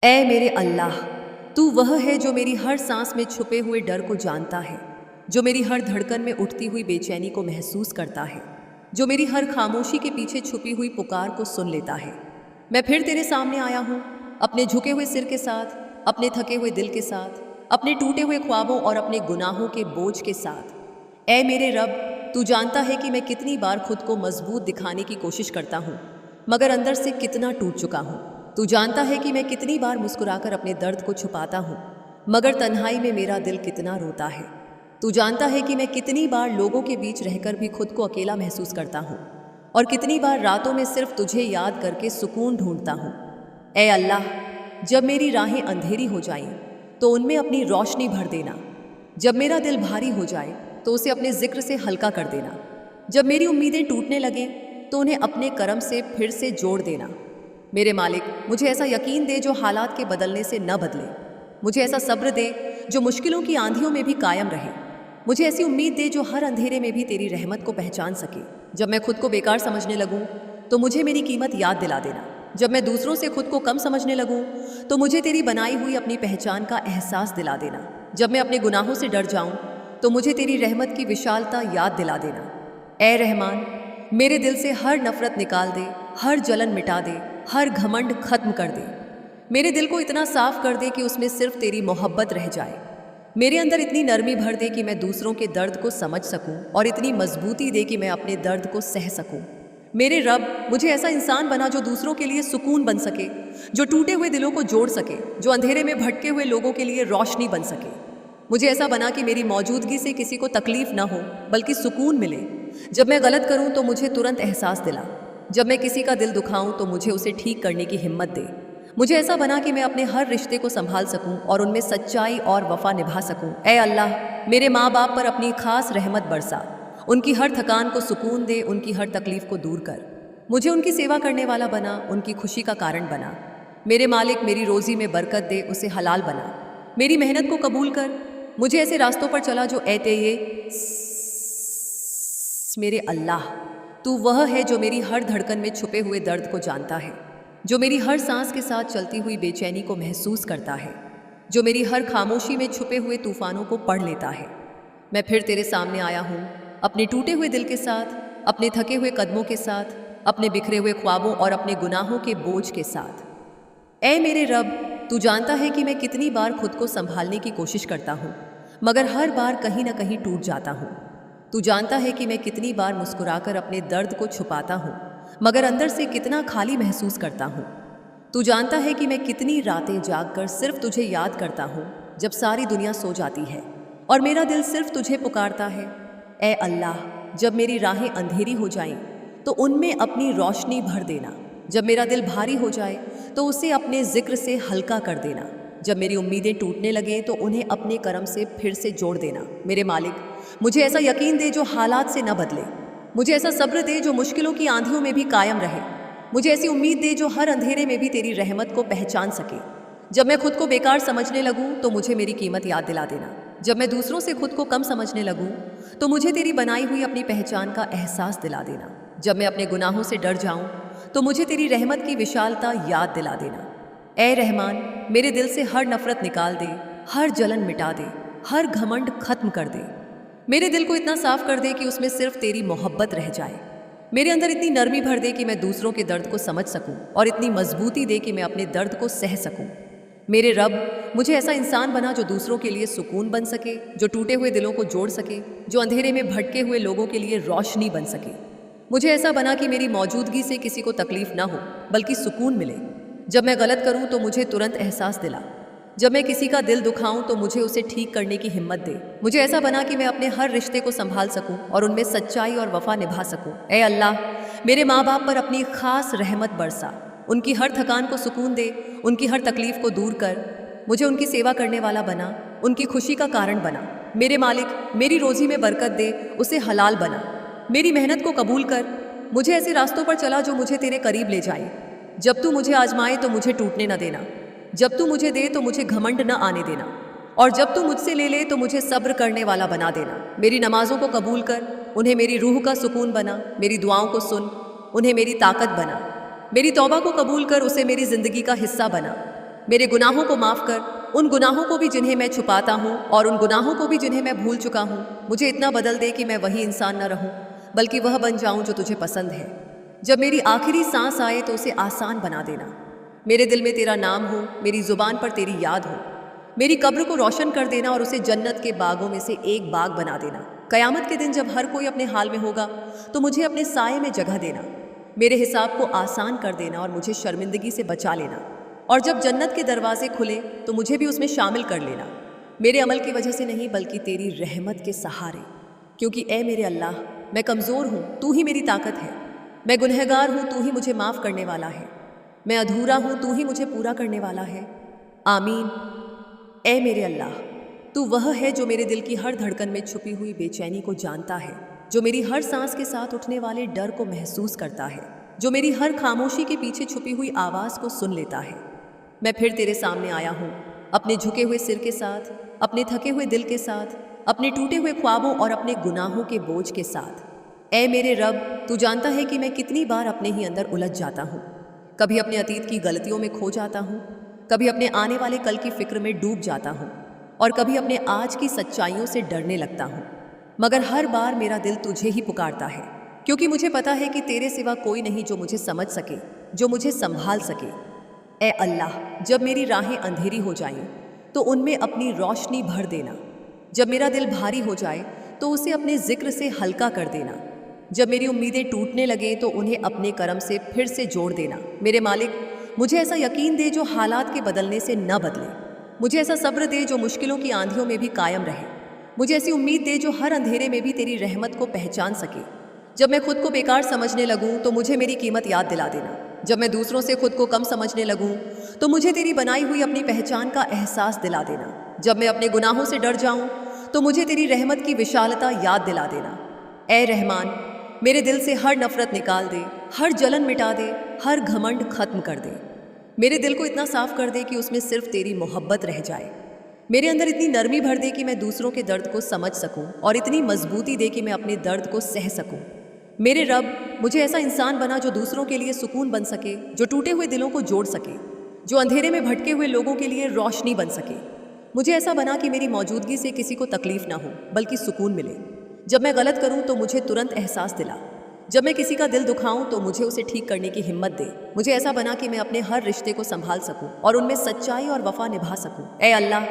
اے میرے اللہ، تو وہ ہے جو میری ہر سانس میں چھپے ہوئے ڈر کو جانتا ہے، جو میری ہر دھڑکن میں اٹھتی ہوئی بے چینی کو محسوس کرتا ہے، جو میری ہر خاموشی کے پیچھے چھپی ہوئی پکار کو سن لیتا ہے۔ میں پھر تیرے سامنے آیا ہوں، اپنے جھکے ہوئے سر کے ساتھ، اپنے تھکے ہوئے دل کے ساتھ، اپنے ٹوٹے ہوئے خوابوں اور اپنے گناہوں کے بوجھ کے ساتھ۔ اے میرے رب، تو جانتا ہے کہ میں کتنی بار خود کو مضبوط دکھانے کی کوشش کرتا ہوں، مگر اندر سے کتنا ٹوٹ چکا ہوں۔ تو جانتا ہے کہ میں کتنی بار مسکرا کر اپنے درد کو چھپاتا ہوں، مگر تنہائی میں میرا دل کتنا روتا ہے۔ تو جانتا ہے کہ میں کتنی بار لوگوں کے بیچ رہ کر بھی خود کو اکیلا محسوس کرتا ہوں، اور کتنی بار راتوں میں صرف تجھے یاد کر کے سکون ڈھونڈتا ہوں۔ اے اللہ، جب میری راہیں اندھیری ہو جائیں تو ان میں اپنی روشنی بھر دینا، جب میرا دل بھاری ہو جائے تو اسے اپنے ذکر سے ہلکا کر دینا، جب میری امیدیں ٹوٹنے لگیں تو انہیں اپنے کرم سے پھر سے جوڑ دینا۔ میرے مالک، مجھے ایسا یقین دے جو حالات کے بدلنے سے نہ بدلے، مجھے ایسا صبر دے جو مشکلوں کی آندھیوں میں بھی قائم رہے، مجھے ایسی امید دے جو ہر اندھیرے میں بھی تیری رحمت کو پہچان سکے۔ جب میں خود کو بیکار سمجھنے لگوں تو مجھے میری قیمت یاد دلا دینا، جب میں دوسروں سے خود کو کم سمجھنے لگوں تو مجھے تیری بنائی ہوئی اپنی پہچان کا احساس دلا دینا، جب میں اپنے گناہوں سے ڈر جاؤں تو مجھے تیری رحمت کی وشالتا یاد دلا دینا۔ اے رحمان، میرے دل سے ہر نفرت نکال دے، ہر جلن مٹا دے، ہر گھمنڈ ختم کر دے۔ میرے دل کو اتنا صاف کر دے کہ اس میں صرف تیری محبت رہ جائے۔ میرے اندر اتنی نرمی بھر دے کہ میں دوسروں کے درد کو سمجھ سکوں، اور اتنی مضبوطی دے کہ میں اپنے درد کو سہ سکوں۔ میرے رب، مجھے ایسا انسان بنا جو دوسروں کے لیے سکون بن سکے، جو ٹوٹے ہوئے دلوں کو جوڑ سکے، جو اندھیرے میں بھٹکے ہوئے لوگوں کے لیے روشنی بن سکے۔ مجھے ایسا بنا کہ میری موجودگی سے کسی کو تکلیف نہ ہو بلکہ سکون ملے۔ جب میں غلط کروں تو مجھے ترنت احساس دلا، جب میں کسی کا دل دکھاؤں تو مجھے اسے ٹھیک کرنے کی ہمت دے۔ مجھے ایسا بنا کہ میں اپنے ہر رشتے کو سنبھال سکوں اور ان میں سچائی اور وفا نبھا سکوں۔ اے اللہ، میرے ماں باپ پر اپنی خاص رحمت برسا، ان کی ہر تھکان کو سکون دے، ان کی ہر تکلیف کو دور کر۔ مجھے ان کی سیوا کرنے والا بنا، ان کی خوشی کا کارن بنا۔ میرے مالک، میری روزی میں برکت دے، اسے حلال بنا۔ میری محنت کو قبول کر، مجھے ایسے راستوں پر چلا جو میرے اللہ، تو وہ ہے جو میری ہر دھڑکن میں چھپے ہوئے درد کو جانتا ہے، جو میری ہر سانس کے ساتھ چلتی ہوئی بے چینی کو محسوس کرتا ہے، جو میری ہر خاموشی میں چھپے ہوئے طوفانوں کو پڑھ لیتا ہے۔ میں پھر تیرے سامنے آیا ہوں، اپنے ٹوٹے ہوئے دل کے ساتھ، اپنے تھکے ہوئے قدموں کے ساتھ، اپنے بکھرے ہوئے خوابوں اور اپنے گناہوں کے بوجھ کے ساتھ۔ اے میرے رب، تو جانتا ہے کہ میں کتنی بار خود کو سنبھالنے کی کوشش کرتا ہوں، مگر ہر بار کہیں نہ کہیں ٹوٹ جاتا ہوں۔ تو جانتا ہے کہ میں کتنی بار مسکرا کر اپنے درد کو چھپاتا ہوں، مگر اندر سے کتنا خالی محسوس کرتا ہوں۔ تو جانتا ہے کہ میں کتنی راتیں جاگ کر صرف تجھے یاد کرتا ہوں جب ساری دنیا سو جاتی ہے اور میرا دل صرف تجھے پکارتا ہے۔ اے اللہ، جب میری راہیں اندھیری ہو جائیں تو ان میں اپنی روشنی بھر دینا، جب میرا دل بھاری ہو جائے تو اسے اپنے ذکر سے ہلکا کر دینا، جب میری امیدیں ٹوٹنے لگیں تو انہیں اپنے کرم سے پھر سے جوڑ دینا۔ میرے مالک، مجھے ایسا یقین دے جو حالات سے نہ بدلے، مجھے ایسا صبر دے جو مشکلوں کی آندھیوں میں بھی قائم رہے، مجھے ایسی امید دے جو ہر اندھیرے میں بھی تیری رحمت کو پہچان سکے۔ جب میں خود کو بیکار سمجھنے لگوں تو مجھے میری قیمت یاد دلا دینا، جب میں دوسروں سے خود کو کم سمجھنے لگوں تو مجھے تیری بنائی ہوئی اپنی پہچان کا احساس دلا دینا، جب میں اپنے گناہوں سے ڈر جاؤں تو مجھے تیری رحمت کی وشالتا یاد دلا دینا۔ اے رحمان، میرے دل سے ہر نفرت نکال دے، ہر جلن مٹا دے، ہر گھمنڈ ختم کر دے۔ میرے دل کو اتنا صاف کر دے کہ اس میں صرف تیری محبت رہ جائے۔ میرے اندر اتنی نرمی بھر دے کہ میں دوسروں کے درد کو سمجھ سکوں، اور اتنی مضبوطی دے کہ میں اپنے درد کو سہ سکوں۔ میرے رب، مجھے ایسا انسان بنا جو دوسروں کے لیے سکون بن سکے، جو ٹوٹے ہوئے دلوں کو جوڑ سکے، جو اندھیرے میں بھٹکے ہوئے لوگوں کے لیے روشنی بن سکے۔ مجھے ایسا بنا کہ میری موجودگی سے کسی کو تکلیف نہ ہو بلکہ سکون ملے۔ جب میں غلط کروں تو مجھے ترنت احساس دلا، جب میں کسی کا دل دکھاؤں تو مجھے اسے ٹھیک کرنے کی ہمت دے۔ مجھے ایسا بنا کہ میں اپنے ہر رشتے کو سنبھال سکوں اور ان میں سچائی اور وفا نبھا سکوں۔ اے اللہ، میرے ماں باپ پر اپنی خاص رحمت برسا، ان کی ہر تھکان کو سکون دے، ان کی ہر تکلیف کو دور کر۔ مجھے ان کی سیوا کرنے والا بنا، ان کی خوشی کا کارن بنا۔ میرے مالک، میری روزی میں برکت دے، اسے حلال بنا۔ میری محنت کو قبول کر، مجھے ایسے راستوں پر چلا جو مجھے تیرے قریب لے جائیں۔ جب تو مجھے آزمائے تو مجھے ٹوٹنے نہ دینا، جب تو مجھے دے تو مجھے گھمنڈ نہ آنے دینا، اور جب تو مجھ سے لے لے تو مجھے صبر کرنے والا بنا دینا۔ میری نمازوں کو قبول کر، انہیں میری روح کا سکون بنا۔ میری دعاؤں کو سن، انہیں میری طاقت بنا۔ میری توبہ کو قبول کر، اسے میری زندگی کا حصہ بنا۔ मेरे गुनाहों को माफ़ कर, उन गुनाहों को भी जिन्हें मैं छुपाता हूँ और उन गुनाहों को भी जिन्हें मैं भूल चुका हूँ। मुझे इतना बदल दे कि मैं वही इंसान न रहूँ, बल्कि वह बन जाऊँ जो तुझे पसंद है। जब मेरी आखिरी सांस आए तो उसे आसान बना देना। मेरे दिल में तेरा नाम हो, मेरी ज़ुबान पर तेरी याद हो। मेरी कब्र को रोशन कर देना और उसे जन्नत के बागों में से एक बाग बना देना। क़यामत के दिन जब हर कोई अपने हाल में होगा तो मुझे अपने साये में जगह देना। मेरे हिसाब को आसान कर देना और मुझे शर्मिंदगी से बचा लेना। और जब जन्नत के दरवाजे खुले तो मुझे भी उसमें शामिल कर लेना। मेरे अमल की वजह से नहीं, बल्कि तेरी रहमत के सहारे। क्योंकि ए मेरे अल्लाह, मैं कमज़ोर हूँ, तू ही मेरी ताकत है। मैं गुनहगार हूँ, तू ही मुझे माफ़ करने वाला है। मैं अधूरा हूँ, तू ही मुझे पूरा करने वाला है। आमीन। ए मेरे अल्लाह, तू वह है जो मेरे दिल की हर धड़कन में छुपी हुई बेचैनी को जानता है, जो मेरी हर सांस के साथ उठने वाले डर को महसूस करता है, जो मेरी हर खामोशी के पीछे छुपी हुई आवाज़ को सुन लेता है। मैं फिर तेरे सामने आया हूँ, अपने झुके हुए सिर के साथ, अपने थके हुए दिल के साथ, अपने टूटे हुए ख्वाबों और अपने गुनाहों के बोझ के साथ। ए मेरे रब, तू जानता है कि मैं कितनी बार अपने ही अंदर उलझ जाता हूँ। कभी अपने अतीत की गलतियों में खो जाता हूँ, कभी अपने आने वाले कल की फिक्र में डूब जाता हूँ और कभी अपने आज की सच्चाइयों से डरने लगता हूँ। मगर हर बार मेरा दिल तुझे ही पुकारता है, क्योंकि मुझे पता है कि तेरे सिवा कोई नहीं जो मुझे समझ सके, जो मुझे संभाल सके। ए अल्लाह, जब मेरी राहें अंधेरी हो जाएं तो उनमें अपनी रोशनी भर देना। जब मेरा दिल भारी हो जाए तो उसे अपने जिक्र से हल्का कर देना। जब मेरी उम्मीदें टूटने लगे तो उन्हें अपने करम से फिर से जोड़ देना। मेरे मालिक, मुझे ऐसा यकीन दे जो हालात के बदलने से न बदले। मुझे ऐसा सब्र दे जो मुश्किलों की आंधियों में भी कायम रहे। मुझे ऐसी उम्मीद दे जो हर अंधेरे में भी तेरी रहमत को पहचान सके। जब मैं खुद को बेकार समझने लगूं तो मुझे मेरी कीमत याद दिला देना। जब मैं दूसरों से खुद को कम समझने लगूं तो मुझे तेरी बनाई हुई अपनी पहचान का एहसास दिला देना। जब मैं अपने गुनाहों से डर जाऊं तो मुझे तेरी रहमत की विशालता याद दिला देना। ए रहमान, मेरे दिल से हर नफरत निकाल दे, हर जलन मिटा दे, हर घमंड खत्म कर दे। मेरे दिल को इतना साफ कर दे कि उसमें सिर्फ तेरी मोहब्बत रह जाए। मेरे अंदर इतनी नरमी भर दे कि मैं दूसरों के दर्द को समझ सकूं और इतनी मजबूती दे कि मैं अपने दर्द को सह सकूं। मेरे रब, मुझे ऐसा इंसान बना जो दूसरों के लिए सुकून बन सके, जो टूटे हुए दिलों को जोड़ सके, जो अंधेरे में भटके हुए लोगों के लिए रोशनी बन सके। मुझे ऐसा बना कि मेरी मौजूदगी से किसी को तकलीफ ना हो, बल्कि सुकून मिले। जब मैं गलत करूं तो मुझे तुरंत एहसास दिला। जब मैं किसी का दिल दुखाऊं तो मुझे उसे ठीक करने की हिम्मत दे। मुझे ऐसा बना कि मैं अपने हर रिश्ते को संभाल सकूं और उनमें सच्चाई और वफा निभा सकूं। ए अल्लाह,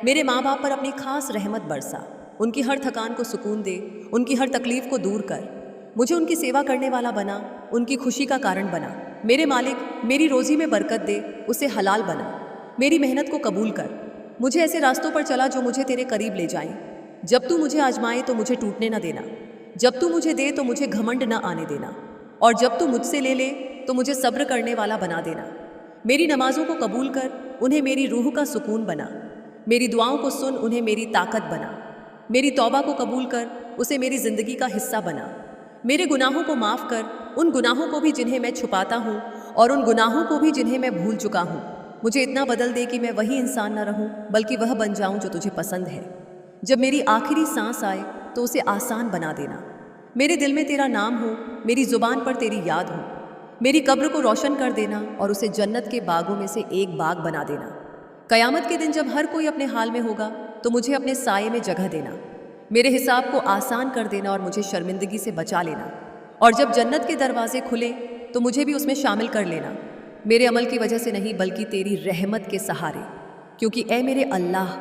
मेरे माँ बाप पर अपनी खास रहमत बरसा। उनकी हर थकान को सुकून दे, उनकी हर तकलीफ को दूर कर। मुझे उनकी सेवा करने वाला बना, उनकी खुशी का कारण बना। मेरे मालिक, मेरी रोज़ी में बरकत दे, उसे हलाल बना। मेरी मेहनत को कबूल कर। मुझे ऐसे रास्तों पर चला जो मुझे तेरे करीब ले जाएं। जब तू मुझे आजमाए तो मुझे टूटने न देना। जब तू मुझे दे तो मुझे घमंड न आने देना। और जब तू मुझसे ले ले तो मुझे सब्र करने वाला बना देना। मेरी नमाजों को कबूल कर, उन्हें मेरी रूह का सुकून बना। मेरी दुआओं को सुन, उन्हें मेरी ताकत बना। मेरी तौबा को कबूल कर, उसे मेरी ज़िंदगी का हिस्सा बना। मेरे गुनाहों को माफ़ कर, उन गुनाहों को भी जिन्हें मैं छुपाता हूँ और उन गुनाहों को भी जिन्हें मैं भूल चुका हूँ। मुझे इतना बदल दे कि मैं वही इंसान न रहूँ, बल्कि वह बन जाऊँ जो तुझे पसंद है। जब मेरी आखिरी सांस आए तो उसे आसान बना देना। मेरे दिल में तेरा नाम हो, मेरी ज़ुबान पर तेरी याद हो। मेरी कब्र को रोशन कर देना और उसे जन्नत के बागों में से एक बाग बना देना। क़यामत के दिन जब हर कोई अपने हाल में होगा तो मुझे अपने साये में जगह देना। मेरे हिसाब को आसान कर देना और मुझे शर्मिंदगी से बचा लेना। और जब जन्नत के दरवाजे खुले तो मुझे भी उसमें शामिल कर लेना। मेरे अमल की वजह से नहीं, बल्कि तेरी रहमत के सहारे। क्योंकि ए मेरे अल्लाह,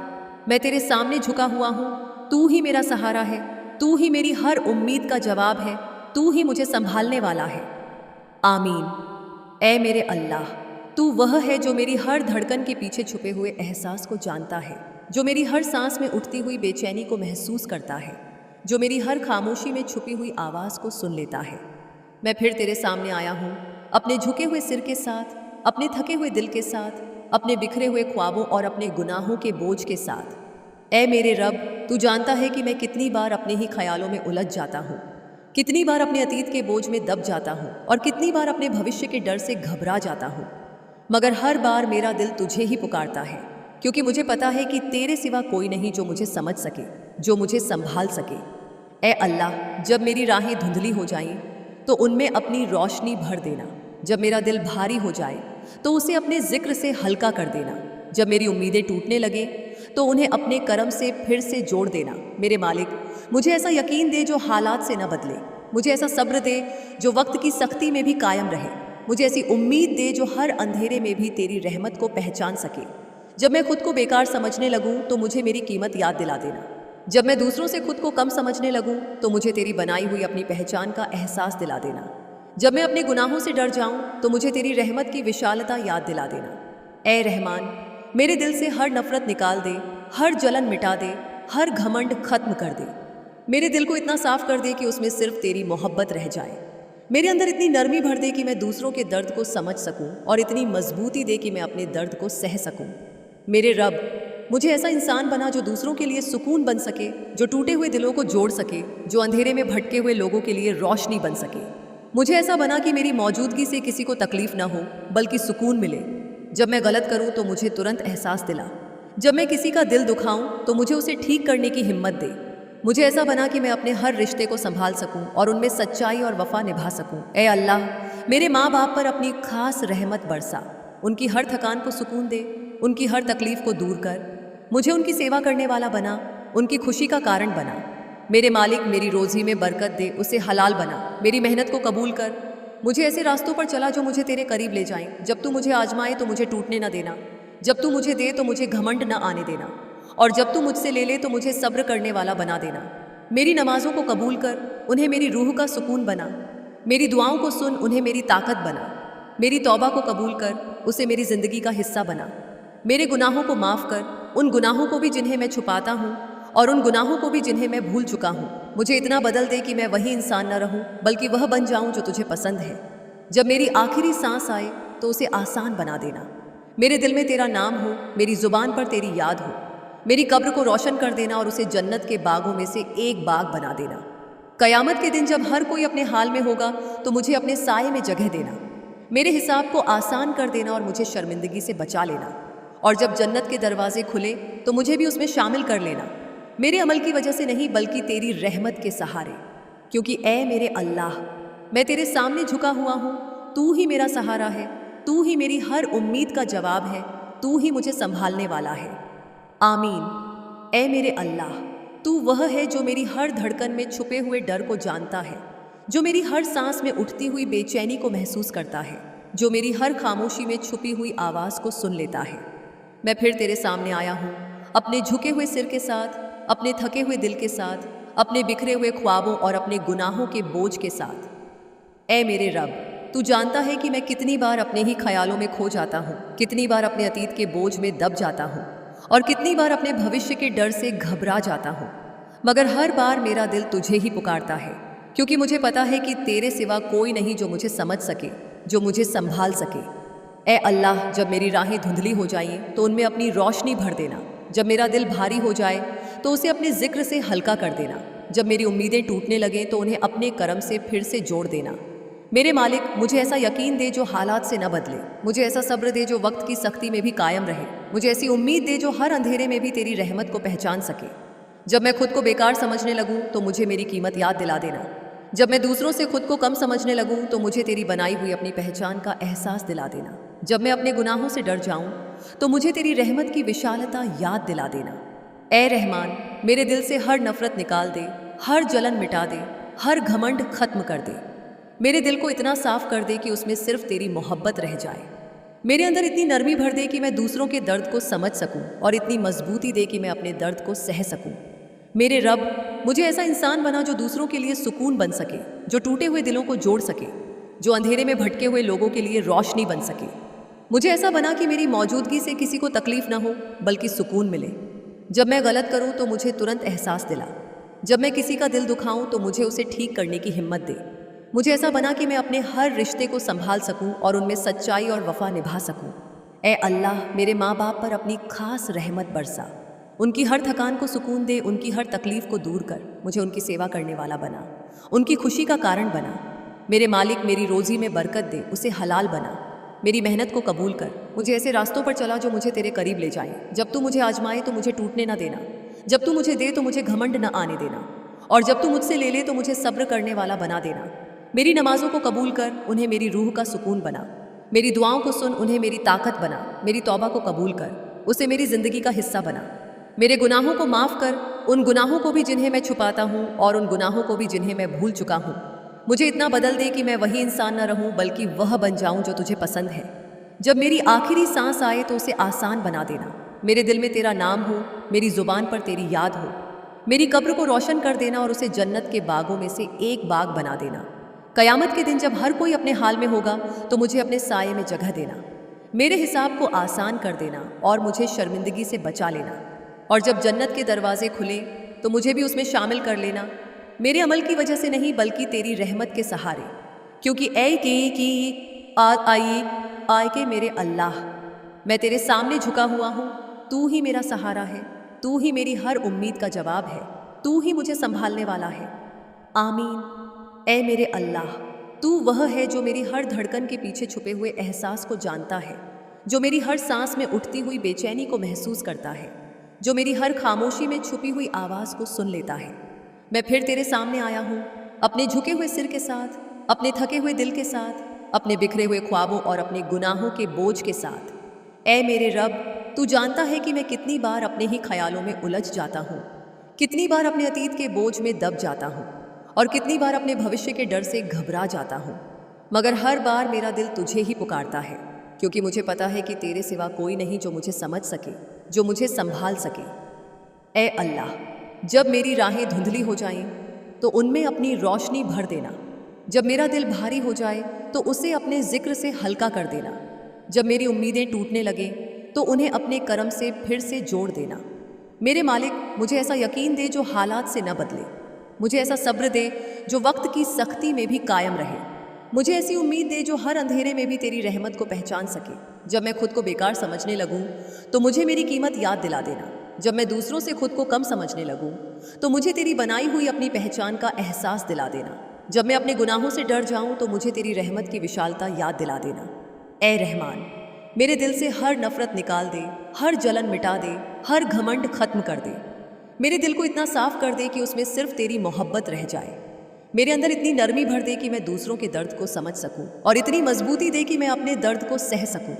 मैं तेरे सामने झुका हुआ हूँ। तू ही मेरा सहारा है, तू ही मेरी हर उम्मीद का जवाब है, तू ही मुझे संभालने वाला है। आमीन। ए मेरे अल्लाह, तू वह है जो मेरी हर धड़कन के पीछे छुपे हुए एहसास को जानता है, जो मेरी हर सांस में उठती हुई बेचैनी को महसूस करता है, जो मेरी हर खामोशी में छुपी हुई आवाज़ को सुन लेता है। मैं फिर तेरे सामने आया हूँ, अपने झुके हुए सिर के साथ, अपने थके हुए दिल के साथ, अपने बिखरे हुए ख्वाबों और अपने गुनाहों के बोझ के साथ। ए मेरे रब, तू जानता है कि मैं कितनी बार अपने ही ख्यालों में उलझ जाता हूँ, कितनी बार अपने अतीत के बोझ में दब जाता हूँ और कितनी बार अपने भविष्य के डर से घबरा जाता हूँ। मगर हर बार मेरा दिल तुझे ही पुकारता है, क्योंकि मुझे पता है कि तेरे सिवा कोई नहीं जो मुझे समझ सके, जो मुझे संभाल सके। ए अल्लाह, जब मेरी राहें धुंधली हो जाएं तो उनमें अपनी रोशनी भर देना। जब मेरा दिल भारी हो जाए तो उसे अपने जिक्र से हल्का कर देना। जब मेरी उम्मीदें टूटने लगे तो उन्हें अपने करम से फिर से जोड़ देना। मेरे मालिक, मुझे ऐसा यकीन दे जो हालात से न बदले। मुझे ऐसा सब्र दे जो वक्त की सख्ती में भी कायम रहे। मुझे ऐसी उम्मीद दे जो हर अंधेरे में भी तेरी रहमत को पहचान सके। जब मैं खुद को बेकार समझने लगूं तो मुझे मेरी कीमत याद दिला देना। जब मैं दूसरों से खुद को कम समझने लगूं तो मुझे तेरी बनाई हुई अपनी पहचान का एहसास दिला देना। जब मैं अपने गुनाहों से डर जाऊं तो मुझे तेरी रहमत की विशालता याद दिला देना। ए रहमान, मेरे दिल से हर नफरत निकाल दे, हर जलन मिटा दे, हर घमंड खत्म कर दे। मेरे दिल को इतना साफ कर दे कि उसमें सिर्फ तेरी मोहब्बत रह जाए। मेरे अंदर इतनी नरमी भर दे कि मैं दूसरों के दर्द को समझ सकूं और इतनी मजबूती दे कि मैं अपने दर्द को सह सकूं। मेरे रब, मुझे ऐसा इंसान बना जो दूसरों के लिए सुकून बन सके, जो टूटे हुए दिलों को जोड़ सके, जो अंधेरे में भटके हुए लोगों के लिए रोशनी बन सके। मुझे ऐसा बना कि मेरी मौजूदगी से किसी को तकलीफ ना हो बल्कि सुकून मिले। जब मैं गलत करूं तो मुझे तुरंत एहसास दिला। जब मैं किसी का दिल दुखाऊं तो मुझे उसे ठीक करने की हिम्मत दे। मुझे ऐसा बना कि मैं अपने हर रिश्ते को संभाल सकूं और उनमें सच्चाई और वफा निभा सकूं। ए अल्लाह, मेरे माँ बाप पर अपनी खास रहमत बरसा। उनकी हर थकान को सुकून दे, उनकी हर तकलीफ को दूर कर। मुझे उनकी सेवा करने वाला बना, उनकी खुशी का कारण बना। मेरे मालिक, मेरी रोज़ी में बरकत दे, उसे हलाल बना। मेरी मेहनत को कबूल कर। मुझे ऐसे रास्तों पर चला जो मुझे तेरे करीब ले जाएं। जब तू मुझे आजमाए तो मुझे टूटने न देना। जब तू मुझे दे तो मुझे घमंड न आने देना, और जब तू मुझसे ले ले तो मुझे सब्र करने वाला बना देना। मेरी नमाजों को कबूल कर, उन्हें मेरी रूह का सुकून बना। मेरी दुआओं को सुन, उन्हें मेरी ताकत बना। मेरी तौबा को कबूल कर, उसे मेरी ज़िंदगी का हिस्सा बना। मेरे गुनाहों को माफ़ कर, उन गुनाहों को भी जिन्हें मैं छुपाता हूँ और उन गुनाहों को भी जिन्हें मैं भूल चुका हूँ। मुझे इतना बदल दे कि मैं वही इंसान न रहूँ बल्कि वह बन जाऊँ जो तुझे पसंद है। जब मेरी आखिरी सांस आए तो उसे आसान बना देना। मेरे दिल में तेरा नाम हो, मेरी ज़ुबान पर तेरी याद हो। मेरी कब्र को रोशन कर देना और उसे जन्नत के बागों में से एक बाग बना देना। कयामत के दिन जब हर कोई अपने हाल में होगा तो मुझे अपने साये में जगह देना। मेरे हिसाब को आसान कर देना और मुझे शर्मिंदगी से बचा लेना। और जब जन्नत के दरवाजे खुले तो मुझे भी उसमें शामिल कर लेना। मेरे अमल की वजह से नहीं बल्कि तेरी रहमत के सहारे। क्योंकि ए मेरे अल्लाह, मैं तेरे सामने झुका हुआ हूँ। तू ही मेरा सहारा है, तू ही मेरी हर उम्मीद का जवाब है, तू ही मुझे संभालने वाला है। आमीन। ए मेरे अल्लाह, तू वह है जो मेरी हर धड़कन में छुपे हुए डर को जानता है, जो मेरी हर सांस में उठती हुई बेचैनी को महसूस करता है, जो मेरी हर खामोशी में छुपी हुई आवाज़ को सुन लेता है। मैं फिर तेरे सामने आया हूँ, अपने झुके हुए सिर के साथ, अपने थके हुए दिल के साथ, अपने बिखरे हुए ख्वाबों और अपने गुनाहों के बोझ के साथ। ए मेरे रब, तू जानता है कि मैं कितनी बार अपने ही ख्यालों में खो जाता हूँ, कितनी बार अपने अतीत के बोझ में दब जाता हूँ और कितनी बार अपने भविष्य के डर से घबरा जाता हूँ। मगर हर बार मेरा दिल तुझे ही पुकारता है, क्योंकि मुझे पता है कि तेरे सिवा कोई नहीं जो मुझे समझ सके, जो मुझे संभाल सके। ए अल्लाह, जब मेरी राहें धुंधली हो जाएं तो उनमें अपनी रोशनी भर देना। जब मेरा दिल भारी हो जाए तो उसे अपने जिक्र से हल्का कर देना। जब मेरी उम्मीदें टूटने लगें तो उन्हें अपने करम से फिर से जोड़ देना। मेरे मालिक, मुझे ऐसा यकीन दे जो हालात से न बदले। मुझे ऐसा सब्र दे जो वक्त की सख्ती में भी कायम रहे। मुझे ऐसी उम्मीद दे जो हर अंधेरे में भी तेरी रहमत को पहचान सके। जब मैं खुद को बेकार समझने लगूं तो मुझे मेरी कीमत याद दिला देना। जब मैं दूसरों से खुद को कम समझने लगूं तो मुझे तेरी बनाई हुई अपनी पहचान का एहसास दिला देना। जब मैं अपने गुनाहों से डर जाऊं तो मुझे तेरी रहमत की विशालता याद दिला देना। ए रहमान, मेरे दिल से हर नफरत निकाल दे, हर जलन मिटा दे, हर घमंड खत्म कर दे। मेरे दिल को इतना साफ कर दे कि उसमें सिर्फ तेरी मोहब्बत रह जाए। मेरे अंदर इतनी नरमी भर दे कि मैं दूसरों के दर्द को समझ सकूं और इतनी मजबूती दे कि मैं अपने दर्द को सह सकूं। मेरे रब, मुझे ऐसा इंसान बना जो दूसरों के लिए सुकून बन सके, जो टूटे हुए दिलों को जोड़ सके, जो अंधेरे में भटके हुए लोगों के लिए रोशनी बन सके। मुझे ऐसा बना कि मेरी मौजूदगी से किसी को तकलीफ ना हो बल्कि सुकून मिले। जब मैं गलत करूं तो मुझे तुरंत एहसास दिला। जब मैं किसी का दिल दुखाऊं तो मुझे उसे ठीक करने की हिम्मत दे। मुझे ऐसा बना कि मैं अपने हर रिश्ते को संभाल सकूं और उनमें सच्चाई और वफा निभा सकूं। ए अल्लाह, मेरे माँ बाप पर अपनी खास रहमत बरसा। उनकी हर थकान को सुकून दे, उनकी हर तकलीफ को दूर कर। मुझे उनकी सेवा करने वाला बना, उनकी खुशी का कारण बना। मेरे मालिक, मेरी रोज़ी में बरकत दे, उसे हलाल बना। मेरी मेहनत को कबूल कर। मुझे ऐसे रास्तों पर चला जो मुझे तेरे करीब ले जाए। जब तू मुझे आजमाए तो मुझे टूटने ना देना। जब तू मुझे दे तो मुझे घमंड न आने देना, और जब तू मुझसे ले ले तो मुझे सब्र करने वाला बना देना। मेरी नमाजों को कबूल कर, उन्हें मेरी रूह का सुकून बना। मेरी दुआओं को सुन, उन्हें मेरी ताकत बना। मेरी तौबा को कबूल कर, उसे मेरी ज़िंदगी का हिस्सा बना। मेरे गुनाहों को माफ़ कर, उन गुनाहों को भी जिन्हें मैं छुपाता हूँ और उन गुनाहों को भी जिन्हें मैं भूल चुका हूँ। मुझे इतना बदल दे कि मैं वही इंसान न रहूँ बल्कि वह बन जाऊँ जो तुझे पसंद है। जब मेरी आखिरी सांस आए तो उसे आसान बना देना। मेरे दिल में तेरा नाम हो, मेरी ज़ुबान पर तेरी याद हो। मेरी कब्र को रोशन कर देना और उसे जन्नत के बागों में से एक बाग बना देना। कयामत के दिन जब हर कोई अपने हाल में होगा तो मुझे अपने साये में जगह देना। मेरे हिसाब को आसान कर देना और मुझे शर्मिंदगी से बचा लेना। और जब जन्नत के दरवाजे खुले तो मुझे भी उसमें शामिल कर लेना, मेरे अमल की वजह से नहीं बल्कि तेरी रहमत के सहारे। क्योंकि ऐ की आए के मेरे अल्लाह, मैं तेरे सामने झुका हुआ हूँ। तू ही मेरा सहारा है, तू ही मेरी हर उम्मीद का जवाब है, तू ही मुझे संभालने वाला है। आमीन। ऐ मेरे अल्लाह, तू वह है जो मेरी हर धड़कन के पीछे छुपे हुए एहसास को जानता है, जो मेरी हर सांस में उठती हुई बेचैनी को महसूस करता है, जो मेरी हर खामोशी में छुपी हुई आवाज़ को सुन लेता है। मैं फिर तेरे सामने आया हूँ, अपने झुके हुए सिर के साथ, अपने थके हुए दिल के साथ, अपने बिखरे हुए ख्वाबों और अपने गुनाहों के बोझ के साथ। ऐ मेरे रब, तू जानता है कि मैं कितनी बार अपने ही ख्यालों में उलझ जाता हूँ, कितनी बार अपने अतीत के बोझ में दब जाता हूँ और कितनी बार अपने भविष्य के डर से घबरा जाता हूँ। मगर हर बार मेरा दिल तुझे ही पुकारता है, क्योंकि मुझे पता है कि तेरे सिवा कोई नहीं जो मुझे समझ सके, जो मुझे संभाल सके। ऐ अल्लाह, जब मेरी राहें धुंधली हो जाएं तो उनमें अपनी रोशनी भर देना। जब मेरा दिल भारी हो जाए तो उसे अपने जिक्र से हल्का कर देना। जब मेरी उम्मीदें टूटने लगें तो उन्हें अपने करम से फिर से जोड़ देना। मेरे मालिक, मुझे ऐसा यकीन दे जो हालात से न बदले। मुझे ऐसा सब्र दे जो वक्त की सख्ती में भी कायम रहे। मुझे ऐसी उम्मीद दे जो हर अंधेरे में भी तेरी रहमत को पहचान सके। जब मैं खुद को बेकार समझने लगूं तो मुझे मेरी कीमत याद दिला देना। जब मैं दूसरों से खुद को कम समझने लगूं तो मुझे तेरी बनाई हुई अपनी पहचान का एहसास दिला देना। जब मैं अपने गुनाहों से डर जाऊं तो मुझे तेरी रहमत की विशालता याद दिला देना। ऐ रहमान, मेरे दिल से हर नफरत निकाल दे, हर जलन मिटा दे, हर घमंड खत्म कर दे। मेरे दिल को इतना साफ कर दे कि उसमें सिर्फ तेरी मोहब्बत रह जाए। मेरे अंदर इतनी नरमी भर दे कि मैं दूसरों के दर्द को समझ सकूं और इतनी मजबूती दे कि मैं अपने दर्द को सह सकूं।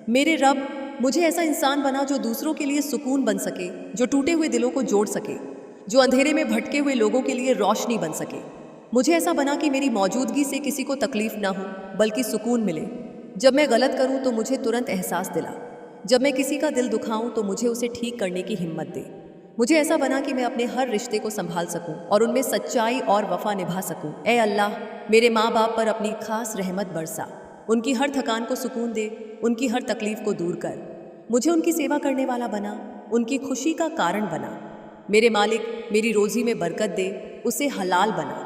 मेरे रब, मुझे ऐसा इंसान बना जो दूसरों के लिए सुकून बन सके, जो टूटे हुए दिलों को जोड़ सके, जो अंधेरे में भटके हुए लोगों के लिए रोशनी बन सके। मुझे ऐसा बना कि मेरी मौजूदगी से किसी को तकलीफ ना हो बल्कि सुकून मिले। जब मैं गलत करूं तो मुझे तुरंत एहसास दिला। जब मैं किसी का दिल दुखाऊं तो मुझे उसे ठीक करने की हिम्मत दे। मुझे ऐसा बना कि मैं अपने हर रिश्ते को संभाल सकूं और उनमें सच्चाई और वफा निभा सकूं। ऐ अल्लाह, मेरे माँ बाप पर अपनी खास रहमत बरसा। उनकी हर थकान को सुकून दे, उनकी हर तकलीफ को दूर कर। मुझे उनकी सेवा करने वाला बना, उनकी खुशी का कारण बना। मेरे मालिक, मेरी रोज़ी में बरकत दे, उसे हलाल बना।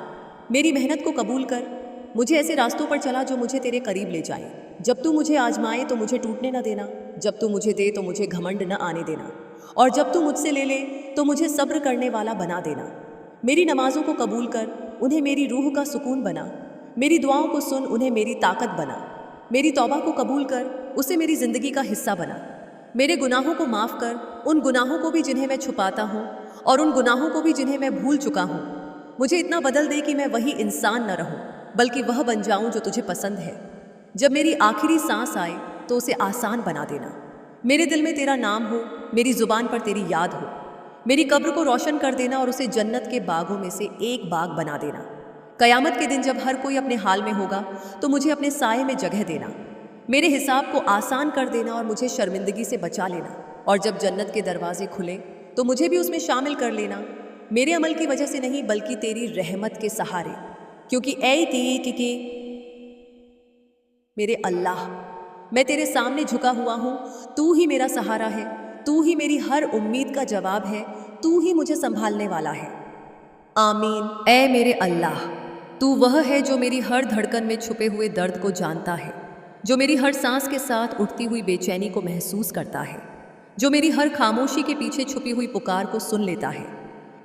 मेरी मेहनत को कबूल कर। मुझे ऐसे रास्तों पर चला जो मुझे तेरे करीब ले जाए। जब तू मुझे आजमाए तो मुझे टूटने न देना, जब तू मुझे दे तो मुझे घमंड न आने देना, और जब तू मुझसे ले ले तो मुझे सब्र करने वाला बना देना। मेरी नमाजों को कबूल कर, उन्हें मेरी रूह का सुकून बना। मेरी दुआओं को सुन, उन्हें मेरी ताकत बना। मेरी तौबा को कबूल कर, उसे मेरी ज़िंदगी का हिस्सा बना। मेरे गुनाहों को माफ़ कर, उन गुनाहों को भी जिन्हें मैं छुपाता हूँ और उन गुनाहों को भी जिन्हें मैं भूल चुका हूँ। मुझे इतना बदल दे कि मैं वही इंसान न रहूँ बल्कि वह बन जाऊँ जो तुझे पसंद है। जब मेरी आखिरी सांस आए तो उसे आसान बना देना। मेरे दिल में तेरा नाम हो, मेरी ज़ुबान पर तेरी याद हो। मेरी कब्र को रोशन कर देना और उसे जन्नत के बागों में से एक बाग बना देना। कयामत के दिन जब हर कोई अपने हाल में होगा तो मुझे अपने साये में जगह देना। मेरे हिसाब को आसान कर देना और मुझे शर्मिंदगी से बचा लेना। और जब जन्नत के दरवाजे खुले तो मुझे भी उसमें शामिल कर लेना, मेरे अमल की वजह से नहीं बल्कि तेरी रहमत के सहारे। क्योंकि ऐ के मेरे अल्लाह, मैं तेरे सामने झुका हुआ हूँ। तू ही मेरा सहारा है, तू ही मेरी हर उम्मीद का जवाब है, तू ही मुझे संभालने वाला है। आमीन। ऐ मेरे अल्लाह, तू वह है जो मेरी हर धड़कन में छुपे हुए दर्द को जानता है, जो मेरी हर सांस के साथ उठती हुई बेचैनी को महसूस करता है, जो मेरी हर खामोशी के पीछे छुपी हुई पुकार को सुन लेता है।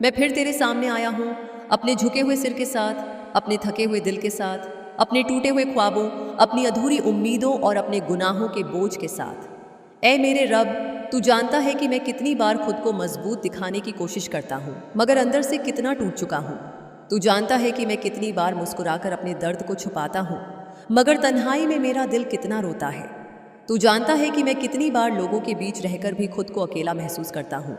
मैं फिर तेरे सामने आया हूँ, अपने झुके हुए सिर के साथ, अपने थके हुए दिल के साथ, अपने टूटे हुए ख्वाबों, अपनी अधूरी उम्मीदों और अपने गुनाहों के बोझ के साथ। ऐ मेरे रब, तू जानता है कि मैं कितनी बार खुद को मजबूत दिखाने की कोशिश करता हूँ मगर अंदर से कितना टूट चुका हूँ। तू जानता है कि मैं कितनी बार मुस्कुराकर अपने दर्द को छुपाता हूँ मगर तन्हाई में मेरा दिल कितना रोता है। तू जानता है कि मैं कितनी बार लोगों के बीच रहकर भी खुद को अकेला महसूस करता हूँ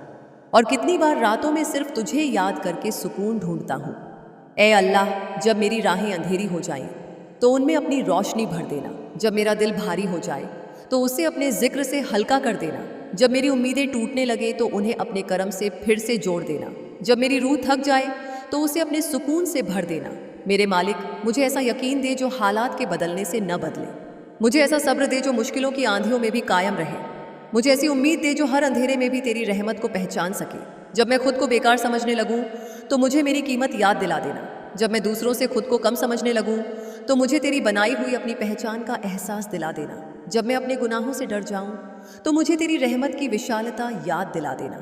और कितनी बार रातों में सिर्फ तुझे याद करके सुकून ढूंढता हूँ। ए अल्लाह, जब मेरी राहें अंधेरी हो जाएं तो उनमें अपनी रोशनी भर देना। जब मेरा दिल भारी हो जाए तो उसे अपने जिक्र से हल्का कर देना। जब मेरी उम्मीदें टूटने लगे तो उन्हें अपने करम से फिर से जोड़ देना। जब मेरी रूह थक जाए तो उसे अपने सुकून से भर देना। मेरे मालिक, मुझे ऐसा यकीन दे जो हालात के बदलने से न बदले। मुझे ऐसा सब्र दे जो मुश्किलों की आंधियों में भी कायम रहे। मुझे ऐसी उम्मीद दे जो हर अंधेरे में भी तेरी रहमत को पहचान सके। जब मैं खुद को बेकार समझने लगूं तो मुझे मेरी कीमत याद दिला देना। जब मैं दूसरों से खुद को कम समझने लगूं तो मुझे तेरी बनाई हुई अपनी पहचान का एहसास दिला देना। जब मैं अपने गुनाहों से डर जाऊं तो मुझे तेरी रहमत की विशालता याद दिला देना।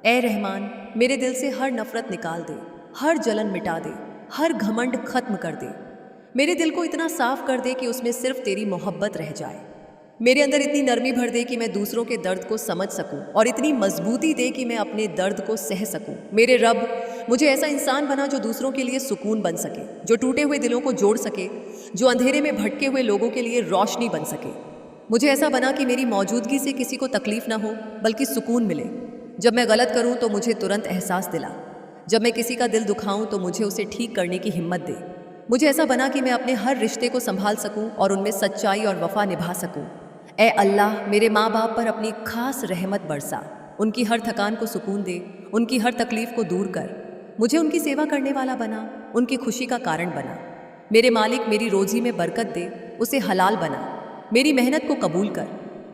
ए रहमान, मेरे दिल से हर नफरत निकाल दे, हर जलन मिटा दे, हर घमंड खत्म कर दे। मेरे दिल को इतना साफ कर दे कि उसमें सिर्फ तेरी मोहब्बत रह जाए। मेरे अंदर इतनी नरमी भर दे कि मैं दूसरों के दर्द को समझ सकूं और इतनी मजबूती दे कि मैं अपने दर्द को सह सकूं। मेरे रब, मुझे ऐसा इंसान बना जो दूसरों के लिए सुकून बन सके, जो टूटे हुए दिलों को जोड़ सके, जो अंधेरे में भटके हुए लोगों के लिए रोशनी बन सके। मुझे ऐसा बना कि मेरी मौजूदगी से किसी को तकलीफ ना हो बल्कि सुकून मिले। जब मैं गलत करूं तो मुझे तुरंत एहसास दिला। जब मैं किसी का दिल दुखाऊं तो मुझे उसे ठीक करने की हिम्मत दे। मुझे ऐसा बना कि मैं अपने हर रिश्ते को संभाल सकूं और उनमें सच्चाई और वफा निभा सकूं। ए अल्लाह, मेरे माँ बाप पर अपनी खास रहमत बरसा। उनकी हर थकान को सुकून दे, उनकी हर तकलीफ को दूर कर। मुझे उनकी सेवा करने वाला बना, उनकी खुशी का कारण बना। मेरे मालिक, मेरी रोजी में बरकत दे, उसे हलाल बना। मेरी मेहनत को कबूल कर।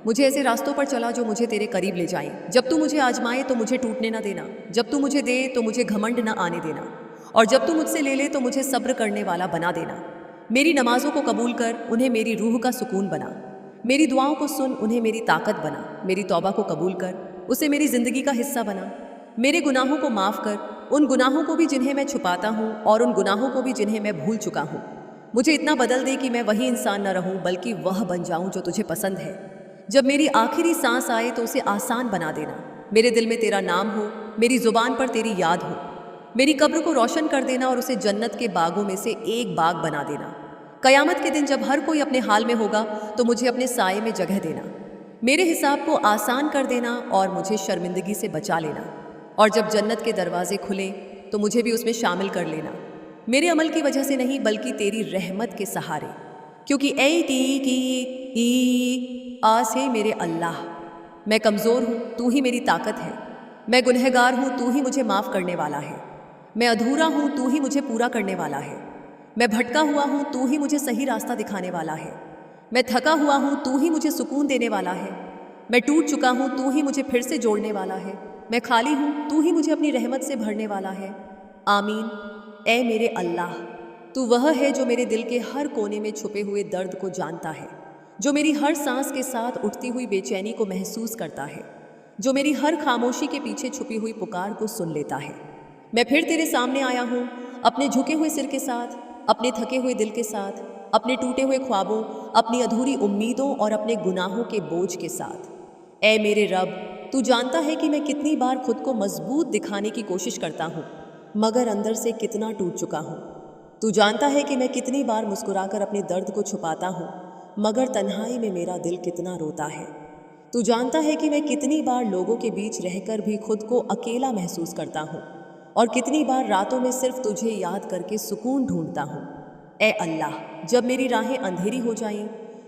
मुझे ऐसे रास्तों पर चला जो मुझे तेरे करीब ले जाएं। जब तू मुझे आजमाए तो मुझे टूटने ना देना। जब तू मुझे दे तो मुझे घमंड ना आने देना। और जब तू मुझसे ले ले तो मुझे सब्र करने वाला बना देना। मेरी नमाजों को कबूल कर, उन्हें मेरी रूह का सुकून बना। मेरी दुआओं को सुन, उन्हें मेरी ताकत बना। मेरी तौबा को कबूल कर, उसे मेरी ज़िंदगी का हिस्सा बना। मेरे गुनाहों को माफ़ कर, उन गुनाहों को भी जिन्हें मैं छुपाता हूँ और उन गुनाहों को भी जिन्हें मैं भूल चुका हूँ। मुझे इतना बदल दे कि मैं वही इंसान न रहूँ बल्कि वह बन जाऊँ जो तुझे पसंद है। जब मेरी आखिरी सांस आए तो उसे आसान बना देना। मेरे दिल में तेरा नाम हो, मेरी ज़ुबान पर तेरी याद हो। मेरी कब्र को रोशन कर देना और उसे जन्नत के बागों में से एक बाग बना देना। कयामत के दिन जब हर कोई अपने हाल में होगा तो मुझे अपने साये में जगह देना। मेरे हिसाब को आसान कर देना और मुझे शर्मिंदगी से बचा लेना। और जब जन्नत के दरवाजे खुले तो मुझे भी उसमें शामिल कर लेना। मेरे अमल की वजह से नहीं बल्कि तेरी रहमत के सहारे। क्योंकि ए टी की आस है मेरे अल्लाह। मैं कमज़ोर हूँ, तू ही मेरी ताकत है। मैं गुनहगार हूँ, तू ही मुझे माफ़ करने वाला है। मैं अधूरा हूँ, तू ही मुझे पूरा करने वाला है। मैं भटका हुआ हूँ, तू ही मुझे सही रास्ता दिखाने वाला है। मैं थका हुआ हूँ, तू ही मुझे सुकून देने वाला है। मैं टूट चुका हूँ, तू ही मुझे फिर से जोड़ने वाला है। मैं खाली हूँ, तू ही मुझे अपनी रहमत से भरने वाला है। आमीन। ए मेरे अल्लाह, तू वह है जो मेरे दिल के हर कोने में छुपे हुए दर्द को जानता है, जो मेरी हर सांस के साथ उठती हुई बेचैनी को महसूस करता है, जो मेरी हर खामोशी के पीछे छुपी हुई पुकार को सुन लेता है। मैं फिर तेरे सामने आया हूँ, अपने झुके हुए सिर के साथ, अपने थके हुए दिल के साथ, अपने टूटे हुए ख्वाबों, अपनी अधूरी उम्मीदों और अपने गुनाहों के बोझ के साथ। ए मेरे रब, तू जानता है कि मैं कितनी बार खुद को मजबूत दिखाने की कोशिश करता हूँ मगर अंदर से कितना टूट चुका हूँ। तू जानता है कि मैं कितनी बार मुस्कुराकर अपने दर्द को छुपाता हूँ मगर तन्हाई में मेरा दिल कितना रोता है। तू जानता है कि मैं कितनी बार लोगों के बीच रहकर भी खुद को अकेला महसूस करता हूँ और कितनी बार रातों में सिर्फ तुझे याद करके सुकून ढूंढता हूँ। ए अल्लाह, जब मेरी राहें अंधेरी हो जाएं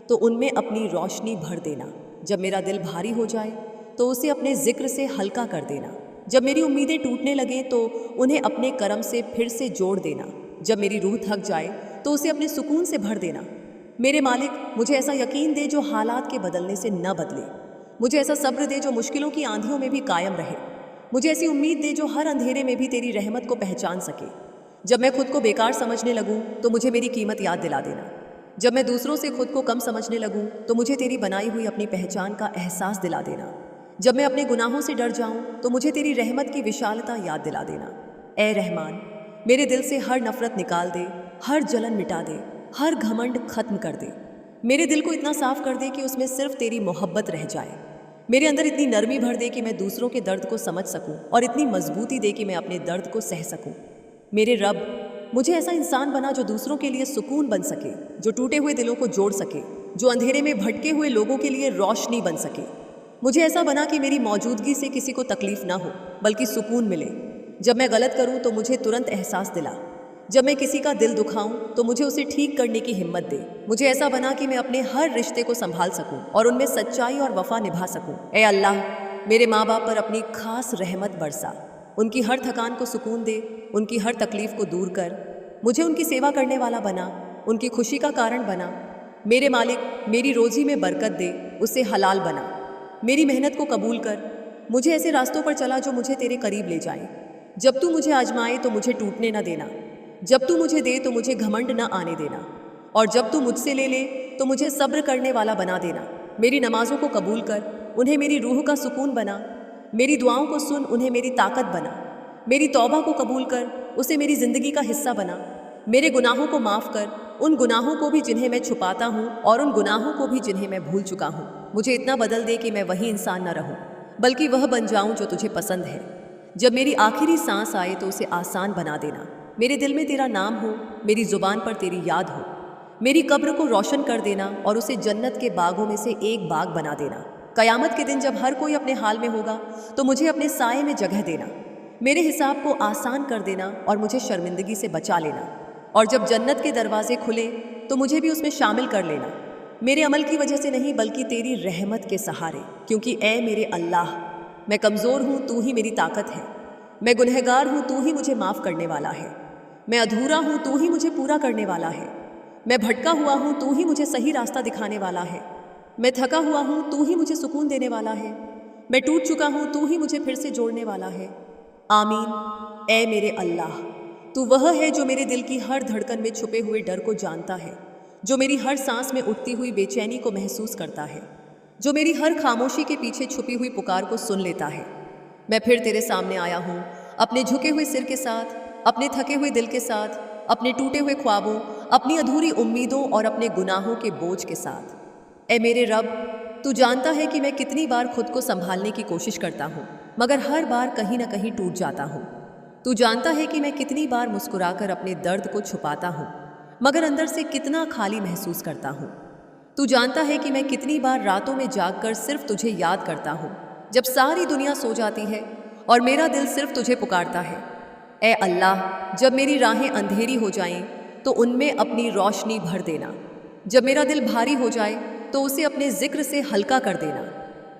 तो उनमें अपनी रोशनी भर देना। जब मेरा दिल भारी हो जाए तो उसे अपने जिक्र से हल्का कर देना। जब मेरी उम्मीदें टूटने लगें तो उन्हें अपने करम से फिर से जोड़ देना। जब मेरी रूह थक जाए तो उसे अपने सुकून से भर देना। मेरे मालिक, मुझे ऐसा यकीन दे जो हालात के बदलने से न बदले। मुझे ऐसा सब्र दे जो मुश्किलों की आंधियों में भी कायम रहे। मुझे ऐसी उम्मीद दे जो हर अंधेरे में भी तेरी रहमत को पहचान सके। जब मैं खुद को बेकार समझने लगूं तो मुझे मेरी कीमत याद दिला देना। जब मैं दूसरों से खुद को कम समझने लगूं तो मुझे तेरी बनाई हुई अपनी पहचान का एहसास दिला देना। जब मैं अपने गुनाहों से डर जाऊं तो मुझे तेरी रहमत की विशालता याद दिला देना। ए रहमान, मेरे दिल से हर नफरत निकाल दे, हर जलन मिटा दे, हर घमंड खत्म कर दे। मेरे दिल को इतना साफ कर दे कि उसमें सिर्फ तेरी मोहब्बत रह जाए। मेरे अंदर इतनी नरमी भर दे कि मैं दूसरों के दर्द को समझ सकूं और इतनी मजबूती दे कि मैं अपने दर्द को सह सकूं। मेरे रब, मुझे ऐसा इंसान बना जो दूसरों के लिए सुकून बन सके, जो टूटे हुए दिलों को जोड़ सके, जो अंधेरे में भटके हुए लोगों के लिए रोशनी बन सके। मुझे ऐसा बना कि मेरी मौजूदगी से किसी को तकलीफ ना हो, बल्कि सुकून मिले। जब मैं गलत करूं तो मुझे तुरंत एहसास दिला। जब मैं किसी का दिल दुखाऊं तो मुझे उसे ठीक करने की हिम्मत दे। मुझे ऐसा बना कि मैं अपने हर रिश्ते को संभाल सकूं और उनमें सच्चाई और वफा निभा सकूं। ऐ अल्लाह, मेरे माँ बाप पर अपनी खास रहमत बरसा। उनकी हर थकान को सुकून दे, उनकी हर तकलीफ को दूर कर। मुझे उनकी सेवा करने वाला बना, उनकी खुशी का कारण बना। मेरे मालिक, मेरी रोज़ी में बरकत दे, उसे हलाल बना। मेरी मेहनत को कबूल कर। मुझे ऐसे रास्तों पर चला जो मुझे तेरे करीब ले जाएं। जब तू मुझे आजमाए तो मुझे टूटने न देना। जब तू मुझे दे तो मुझे घमंड न आने देना। और जब तू मुझसे ले ले तो मुझे सब्र करने वाला बना देना। मेरी नमाज़ों को कबूल कर, उन्हें मेरी रूह का सुकून बना। मेरी दुआओं को सुन, उन्हें मेरी ताकत बना। मेरी तौबा को कबूल कर, उसे मेरी ज़िंदगी का हिस्सा बना। मेरे गुनाहों को माफ़ कर, उन गुनाहों को भी जिन्हें मैं छुपाता हूँ और उन गुनाहों को भी जिन्हें मैं भूल चुका हूँ। मुझे इतना बदल दे कि मैं वही इंसान न रहूँ, बल्कि वह बन जाऊँ जो तुझे पसंद है। जब मेरी आखिरी सांस आए तो उसे आसान बना देना। मेरे दिल में तेरा नाम हो, मेरी ज़ुबान पर तेरी याद हो। मेरी कब्र को रोशन कर देना और उसे जन्नत के बागों में से एक बाग बना देना। क़यामत के दिन जब हर कोई अपने हाल में होगा तो मुझे अपने साए में जगह देना। मेरे हिसाब को आसान कर देना और मुझे शर्मिंदगी से बचा लेना। और जब जन्नत के दरवाजे खुले तो मुझे भी उसमें शामिल कर लेना। मेरे अमल की वजह से नहीं, बल्कि तेरी रहमत के सहारे। क्योंकि ऐ मेरे अल्लाह, मैं कमज़ोर हूँ, तू ही मेरी ताकत है। मैं गुनहगार हूँ, तू ही मुझे माफ़ करने वाला है। मैं अधूरा हूँ, तू ही मुझे पूरा करने वाला है। मैं भटका हुआ हूँ, तू ही मुझे सही रास्ता दिखाने वाला है। मैं थका हुआ हूँ, तू ही मुझे सुकून देने वाला है। मैं टूट चुका हूँ, तू ही मुझे फिर से जोड़ने वाला है। आमीन। ऐ मेरे अल्लाह, तू वह है जो मेरे दिल की हर धड़कन में छुपे हुए डर को जानता है, जो मेरी हर सांस में उठती हुई बेचैनी को महसूस करता है, जो मेरी हर खामोशी के पीछे छुपी हुई पुकार को सुन लेता है। मैं फिर तेरे सामने आया हूँ, अपने झुके हुए सिर के साथ, अपने थके हुए दिल के साथ, अपने टूटे हुए ख्वाबों, अपनी अधूरी उम्मीदों और अपने गुनाहों के बोझ के साथ। ऐ मेरे रब, तू जानता है कि मैं कितनी बार खुद को संभालने की कोशिश करता हूँ, मगर हर बार कहीं ना कहीं टूट जाता हूँ। तू जानता है कि मैं कितनी बार मुस्कुराकर अपने दर्द को छुपाता हूँ, मगर अंदर से कितना खाली महसूस करता हूँ। तू जानता है कि मैं कितनी बार रातों में जागकर सिर्फ तुझे याद करता हूँ, जब सारी दुनिया सो जाती है और मेरा दिल सिर्फ तुझे पुकारता है। ऐ अल्लाह, जब मेरी राहें अंधेरी हो जाएं तो उनमें अपनी रोशनी भर देना। जब मेरा दिल भारी हो जाए तो उसे अपने जिक्र से हल्का कर देना।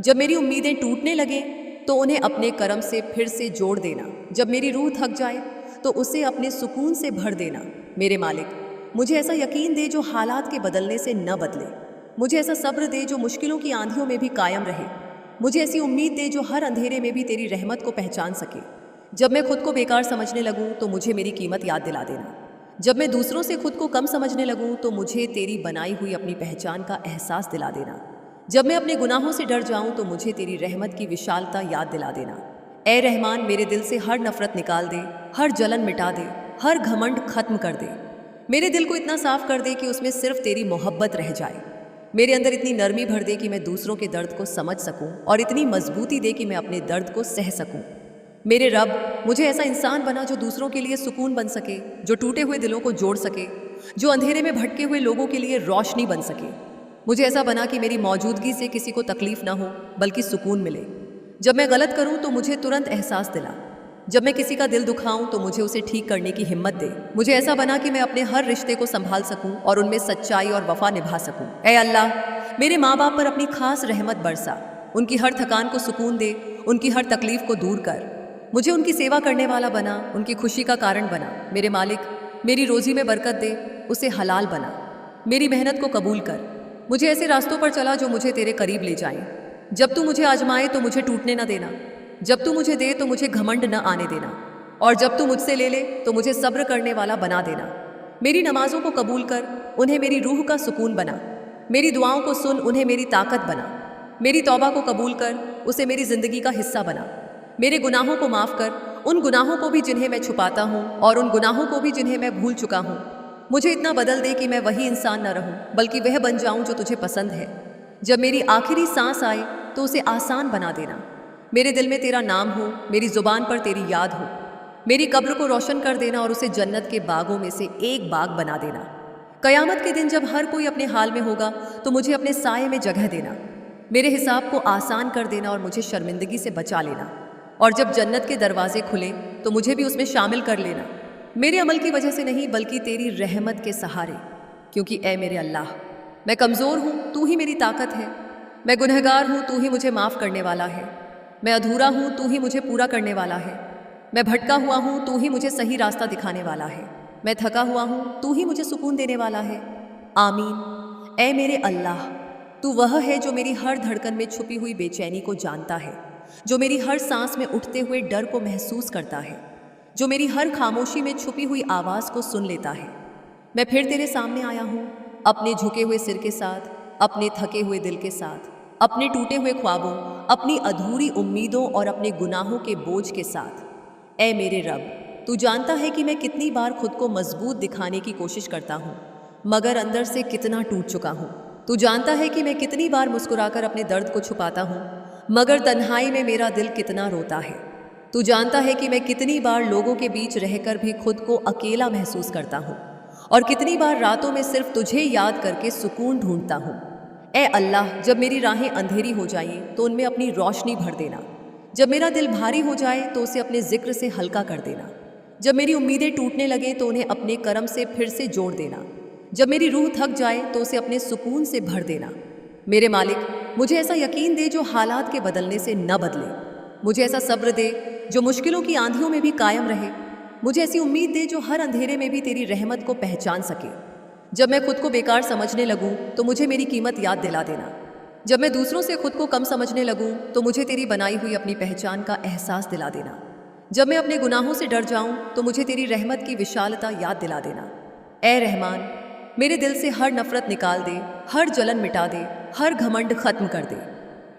जब मेरी उम्मीदें टूटने लगें तो उन्हें अपने करम से फिर से जोड़ देना। जब मेरी रूह थक जाए तो उसे अपने सुकून से भर देना। मेरे मालिक, मुझे ऐसा यकीन दे जो हालात के बदलने से न बदले। मुझे ऐसा सब्र दे जो मुश्किलों की आंधियों में भी कायम रहे। मुझे ऐसी उम्मीद दे जो हर अंधेरे में भी तेरी रहमत को पहचान सके। जब मैं खुद को बेकार समझने लगूं तो मुझे मेरी कीमत याद दिला देना। जब मैं दूसरों से खुद को कम समझने लगूं तो मुझे तेरी बनाई हुई अपनी पहचान का एहसास दिला देना। जब मैं अपने गुनाहों से डर जाऊं तो मुझे तेरी रहमत की विशालता याद दिला देना। ऐ रहमान, मेरे दिल से हर नफरत निकाल दे, हर जलन मिटा दे, हर घमंड खत्म कर दे। मेरे दिल को इतना साफ कर दे कि उसमें सिर्फ तेरी मोहब्बत रह जाए। मेरे अंदर इतनी नरमी भर दे कि मैं दूसरों के दर्द को समझ सकूं और इतनी मजबूती दे कि मैं अपने दर्द को सह सकूं। मेरे रब, मुझे ऐसा इंसान बना जो दूसरों के लिए सुकून बन सके, जो टूटे हुए दिलों को जोड़ सके, जो अंधेरे में भटके हुए लोगों के लिए रोशनी बन सके। मुझे ऐसा बना कि मेरी मौजूदगी से किसी को तकलीफ ना हो, बल्कि सुकून मिले। जब मैं गलत करूं तो मुझे तुरंत एहसास दिला। जब मैं किसी का दिल दुखाऊं तो मुझे उसे ठीक करने की हिम्मत दे। मुझे ऐसा बना कि मैं अपने हर रिश्ते को संभाल सकूं और उनमें सच्चाई और वफा निभा सकूं। ऐ अल्लाह, मेरे माँ बाप पर अपनी खास रहमत बरसा। उनकी हर थकान को सुकून दे, उनकी हर तकलीफ को दूर कर। मुझे उनकी सेवा करने वाला बना, उनकी खुशी का कारण बना। मेरे मालिक, मेरी रोज़ी में बरकत दे, उसे हलाल बना। मेरी मेहनत को कबूल कर। मुझे ऐसे रास्तों पर चला जो मुझे तेरे करीब ले जाएं। जब तू मुझे आजमाए तो मुझे टूटने न देना। जब तू मुझे दे तो मुझे घमंड न आने देना। और जब तू मुझसे ले ले तो मुझे सब्र करने वाला बना देना। मेरी नमाज़ों को कबूल कर, उन्हें मेरी रूह का सुकून बना। मेरी दुआओं को सुन, उन्हें मेरी ताकत बना। मेरी तौबा को कबूल कर, उसे मेरी ज़िंदगी का हिस्सा बना। मेरे गुनाहों को माफ़ कर, उन गुनाहों को भी जिन्हें मैं छुपाता हूँ और उन गुनाहों को भी जिन्हें मैं भूल चुका हूँ। मुझे इतना बदल दे कि मैं वही इंसान न रहूं, बल्कि वह बन जाऊं जो तुझे पसंद है। जब मेरी आखिरी सांस आए तो उसे आसान बना देना। मेरे दिल में तेरा नाम हो, मेरी ज़ुबान पर तेरी याद हो। मेरी कब्र को रोशन कर देना और उसे जन्नत के बागों में से एक बाग बना देना। कयामत के दिन जब हर कोई अपने हाल में होगा तो मुझे अपने साये में जगह देना। मेरे हिसाब को आसान कर देना और मुझे शर्मिंदगी से बचा लेना। और जब जन्नत के दरवाजे खुले तो मुझे भी उसमें शामिल कर लेना, मेरे अमल की वजह से नहीं बल्कि तेरी रहमत के सहारे। क्योंकि ऐ मेरे अल्लाह, मैं कमज़ोर हूँ, तू ही मेरी ताकत है। मैं गुनहगार हूँ, तू ही मुझे माफ़ करने वाला है। मैं अधूरा हूँ, तू ही मुझे पूरा करने वाला है। मैं भटका हुआ हूँ, तू ही मुझे सही रास्ता दिखाने वाला है। मैं थका हुआ हूँ, तू ही मुझे सुकून देने वाला है। आमीन। ऐ मेरे अल्लाह, तू वह है जो मेरी हर धड़कन में छुपी हुई बेचैनी को जानता है, जो मेरी हर सांस में उठते हुए डर को महसूस करता है, जो मेरी हर खामोशी में छुपी हुई आवाज़ को सुन लेता है। मैं फिर तेरे सामने आया हूँ, अपने झुके हुए सिर के साथ, अपने थके हुए दिल के साथ, अपने टूटे हुए ख्वाबों, अपनी अधूरी उम्मीदों और अपने गुनाहों के बोझ के साथ। ऐ मेरे रब, तू जानता है कि मैं कितनी बार खुद को मजबूत दिखाने की कोशिश करता हूँ, मगर अंदर से कितना टूट चुका हूँ। तू जानता है कि मैं कितनी बार मुस्कुराकर अपने दर्द को छुपाता हूँ, मगर तन्हाई में मेरा दिल कितना रोता है। तू जानता है कि मैं कितनी बार लोगों के बीच रहकर भी खुद को अकेला महसूस करता हूँ और कितनी बार रातों में सिर्फ तुझे याद करके सुकून ढूंढता हूँ। ऐ अल्लाह, जब मेरी राहें अंधेरी हो जाएं तो उनमें अपनी रोशनी भर देना। जब मेरा दिल भारी हो जाए तो उसे अपने जिक्र से हल्का कर देना। जब मेरी उम्मीदें टूटने लगें तो उन्हें अपने करम से फिर से जोड़ देना। जब मेरी रूह थक जाए तो उसे अपने सुकून से भर देना। मेरे मालिक, मुझे ऐसा यकीन दे जो हालात के बदलने से न बदले। मुझे ऐसा सब्र दे जो मुश्किलों की आंधियों में भी कायम रहे। मुझे ऐसी उम्मीद दे जो हर अंधेरे में भी तेरी रहमत को पहचान सके। जब मैं खुद को बेकार समझने लगूं तो मुझे मेरी कीमत याद दिला देना। जब मैं दूसरों से खुद को कम समझने लगूं तो मुझे तेरी बनाई हुई अपनी पहचान का एहसास दिला देना। जब मैं अपने गुनाहों से डर जाऊं तो मुझे तेरी रहमत की विशालता याद दिला देना। ऐ रहमान, मेरे दिल से हर नफरत निकाल दे, हर जलन मिटा दे, हर घमंड खत्म कर दे।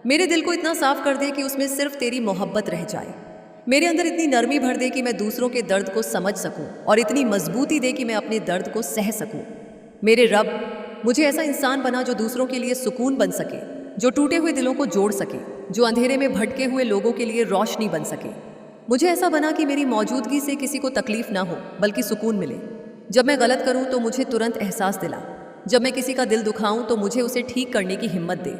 मेरे दिल को इतना साफ कर दे कि उसमें सिर्फ तेरी मोहब्बत रह जाए। मेरे अंदर इतनी नरमी भर दे कि मैं दूसरों के दर्द को समझ सकूं और इतनी मजबूती दे कि मैं अपने दर्द को सह सकूं। मेरे रब, मुझे ऐसा इंसान बना जो दूसरों के लिए सुकून बन सके, जो टूटे हुए दिलों को जोड़ सके, जो अंधेरे में भटके हुए लोगों के लिए रोशनी बन सके। मुझे ऐसा बना कि मेरी मौजूदगी से किसी को तकलीफ ना हो बल्कि सुकून मिले। जब मैं गलत करूं तो मुझे तुरंत एहसास दिला। जब मैं किसी का दिल दुखाऊं तो मुझे उसे ठीक करने की हिम्मत दे।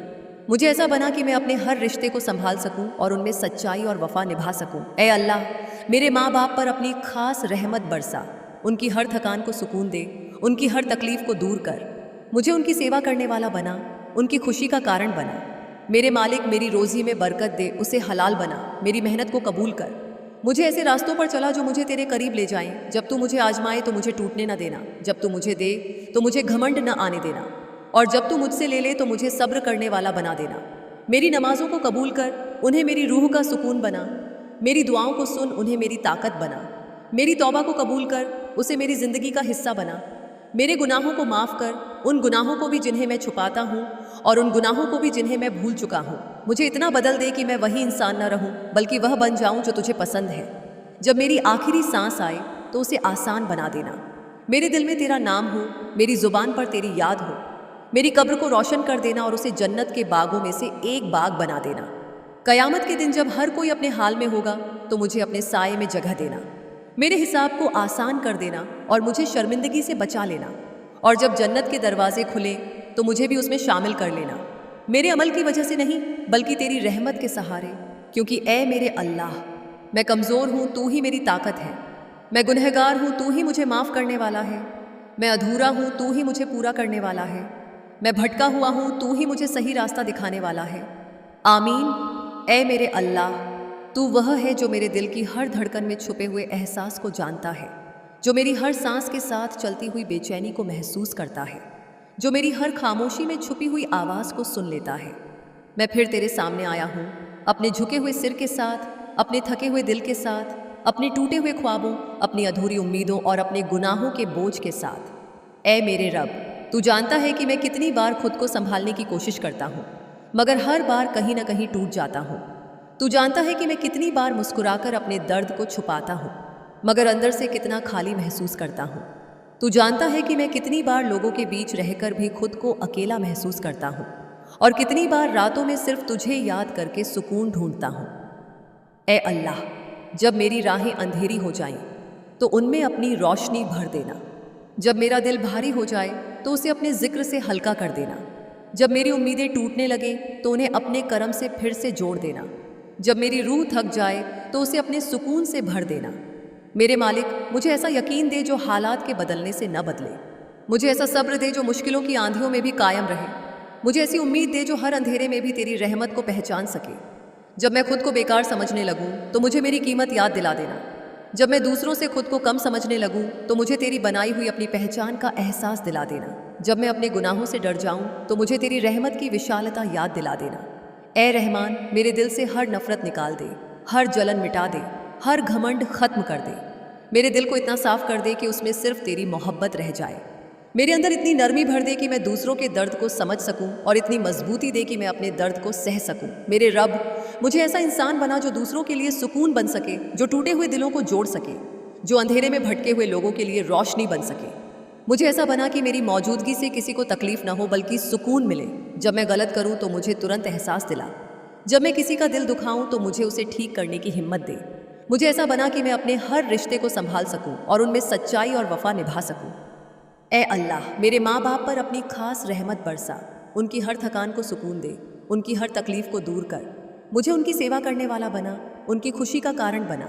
मुझे ऐसा बना कि मैं अपने हर रिश्ते को संभाल सकूं और उनमें सच्चाई और वफा निभा सकूं। ऐ अल्लाह, मेरे माँ बाप पर अपनी खास रहमत बरसा। उनकी हर थकान को सुकून दे, उनकी हर तकलीफ को दूर कर। मुझे उनकी सेवा करने वाला बना, उनकी खुशी का कारण बना। मेरे मालिक, मेरी रोज़ी में बरकत दे, उसे हलाल बना, मेरी मेहनत को कबूल कर। मुझे ऐसे रास्तों पर चला जो मुझे तेरे करीब ले जाएं। जब तू मुझे आजमाए तो मुझे टूटने न देना। जब तू मुझे दे तो मुझे घमंड न आने देना। और जब तू मुझसे ले ले तो मुझे सब्र करने वाला बना देना। मेरी नमाजों को कबूल कर, उन्हें मेरी रूह का सुकून बना। मेरी दुआओं को सुन, उन्हें मेरी ताकत बना। मेरी तौबा को कबूल कर, उसे मेरी ज़िंदगी का हिस्सा बना। मेरे गुनाहों को माफ़ कर, उन गुनाहों को भी जिन्हें मैं छुपाता हूँ और उन गुनाहों को भी जिन्हें मैं भूल चुका हूँ। मुझे इतना बदल दे कि मैं वही इंसान न रहूँ बल्कि वह बन जाऊँ जो तुझे पसंद है। जब मेरी आखिरी सांस आए तो उसे आसान बना देना। मेरे दिल में तेरा नाम हो, मेरी ज़ुबान पर तेरी याद हो। मेरी कब्र को रोशन कर देना और उसे जन्नत के बागों में से एक बाग बना देना। कयामत के दिन जब हर कोई अपने हाल में होगा तो मुझे अपने साये में जगह देना। मेरे हिसाब को आसान कर देना और मुझे शर्मिंदगी से बचा लेना। और जब जन्नत के दरवाजे खुले तो मुझे भी उसमें शामिल कर लेना, मेरे अमल की वजह से नहीं बल्कि तेरी रहमत के सहारे। क्योंकि ऐ मेरे अल्लाह, मैं कमज़ोर हूँ, तू ही मेरी ताकत है। मैं गुनहगार हूँ, तू ही मुझे माफ़ करने वाला है। मैं अधूरा हूँ, तू ही मुझे पूरा करने वाला है। मैं भटका हुआ हूँ, तू ही मुझे सही रास्ता दिखाने वाला है। आमीन। ऐ मेरे अल्लाह, तू वह है जो मेरे दिल की हर धड़कन में छुपे हुए एहसास को जानता है, जो मेरी हर सांस के साथ चलती हुई बेचैनी को महसूस करता है, जो मेरी हर खामोशी में छुपी हुई आवाज़ को सुन लेता है। मैं फिर तेरे सामने आया हूँ, अपने झुके हुए सिर के साथ, अपने थके हुए दिल के साथ, अपने टूटे हुए ख्वाबों, अपनी अधूरी उम्मीदों और अपने गुनाहों के बोझ के साथ। ऐ मेरे रब, तू जानता है कि मैं कितनी बार खुद को संभालने की कोशिश करता हूँ, मगर हर बार कहीं ना कहीं टूट जाता हूँ। तू जानता है कि मैं कितनी बार मुस्कुराकर अपने दर्द को छुपाता हूँ, मगर अंदर से कितना खाली महसूस करता हूँ। तू जानता है कि मैं कितनी बार लोगों के बीच रहकर भी खुद को अकेला महसूस करता हूँ और कितनी बार रातों में सिर्फ तुझे याद करके सुकून ढूंढता हूँ। ऐ अल्लाह, जब मेरी राहें अंधेरी हो जाएं, तो उनमें अपनी रोशनी भर देना। जब मेरा दिल भारी हो जाए तो उसे अपने जिक्र से हल्का कर देना। जब मेरी उम्मीदें टूटने लगे तो उन्हें अपने करम से फिर से जोड़ देना। जब मेरी रूह थक जाए तो उसे अपने सुकून से भर देना। मेरे मालिक, मुझे ऐसा यकीन दे जो हालात के बदलने से न बदले। मुझे ऐसा सब्र दे जो मुश्किलों की आंधियों में भी कायम रहे। मुझे ऐसी उम्मीद दे जो हर अंधेरे में भी तेरी रहमत को पहचान सके। जब मैं खुद को बेकार समझने लगूं तो मुझे मेरी कीमत याद दिला देना। जब मैं दूसरों से खुद को कम समझने लगूं तो मुझे तेरी बनाई हुई अपनी पहचान का एहसास दिला देना। जब मैं अपने गुनाहों से डर जाऊं तो मुझे तेरी रहमत की विशालता याद दिला देना। ए रहमान, मेरे दिल से हर नफरत निकाल दे, हर जलन मिटा दे, हर घमंड खत्म कर दे। मेरे दिल को इतना साफ कर दे कि उसमें सिर्फ तेरी मोहब्बत रह जाए। मेरे अंदर इतनी नरमी भर दे कि मैं दूसरों के दर्द को समझ सकूं और इतनी मजबूती दे कि मैं अपने दर्द को सह सकूं। मेरे रब, मुझे ऐसा इंसान बना जो दूसरों के लिए सुकून बन सके, जो टूटे हुए दिलों को जोड़ सके, जो अंधेरे में भटके हुए लोगों के लिए रोशनी बन सके। मुझे ऐसा बना कि मेरी मौजूदगी से किसी को तकलीफ ना हो बल्कि सुकून मिले। जब मैं गलत करूं तो मुझे तुरंत एहसास दिला। जब मैं किसी का दिल दुखाऊं तो मुझे उसे ठीक करने की हिम्मत दे। मुझे ऐसा बना कि मैं अपने हर रिश्ते को संभाल सकूं और उनमें सच्चाई और वफा निभा सकूं। ए अल्लाह, मेरे माँ बाप पर अपनी खास रहमत बरसा। उनकी हर थकान को सुकून दे, उनकी हर तकलीफ को दूर कर। मुझे उनकी सेवा करने वाला बना, उनकी खुशी का कारण बना।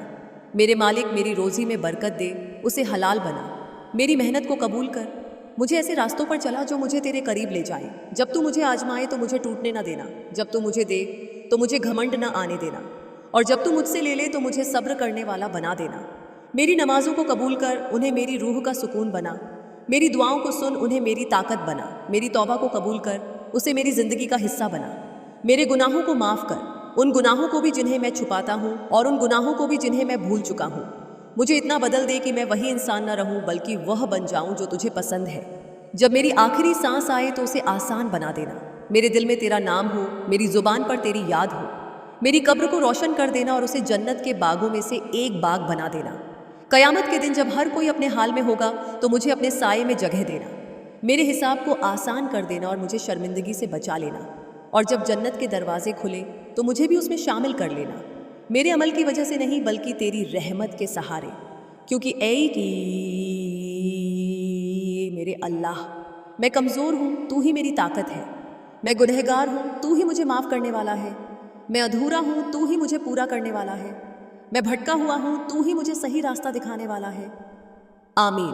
मेरे मालिक, मेरी रोज़ी में बरकत दे, उसे हलाल बना। मेरी मेहनत को कबूल कर। मुझे ऐसे रास्तों पर चला जो मुझे तेरे करीब ले जाए। जब तू मुझे आजमाए तो मुझे टूटने ना देना। जब तू मुझे दे तो मुझे घमंड ना आने देना। और जब तू मुझसे ले ले तो मुझे सब्र करने वाला बना देना। मेरी नमाजों को कबूल कर, उन्हें मेरी रूह का सुकून बना। मेरी दुआओं को सुन, उन्हें मेरी ताकत बना। मेरी तौबा को कबूल कर, उसे मेरी ज़िंदगी का हिस्सा बना। मेरे गुनाहों को माफ़ कर, उन गुनाहों को भी जिन्हें मैं छुपाता हूँ और उन गुनाहों को भी जिन्हें मैं भूल चुका हूँ। मुझे इतना बदल दे कि मैं वही इंसान न रहूँ बल्कि वह बन जाऊँ जो तुझे पसंद है। जब मेरी आखिरी सांस आए तो उसे आसान बना देना। मेरे दिल में तेरा नाम हो, मेरी ज़ुबान पर तेरी याद हो। मेरी कब्र को रोशन कर देना और उसे जन्नत के बागों में से एक बाग बना देना। कयामत के दिन जब हर कोई अपने हाल में होगा तो मुझे अपने साये में जगह देना। मेरे हिसाब को आसान कर देना और मुझे शर्मिंदगी से बचा लेना। और जब जन्नत के दरवाजे खुले तो मुझे भी उसमें शामिल कर लेना। मेरे अमल की वजह से नहीं बल्कि तेरी रहमत के सहारे। क्योंकि मेरे अल्लाह, मैं कमज़ोर हूँ, तू ही मेरी ताकत है। मैं गुनहगार हूँ, तू ही मुझे माफ़ करने वाला है। मैं अधूरा हूँ, तू ही मुझे पूरा करने वाला है। मैं भटका हुआ हूँ, तू ही मुझे सही रास्ता दिखाने वाला है। आमीन।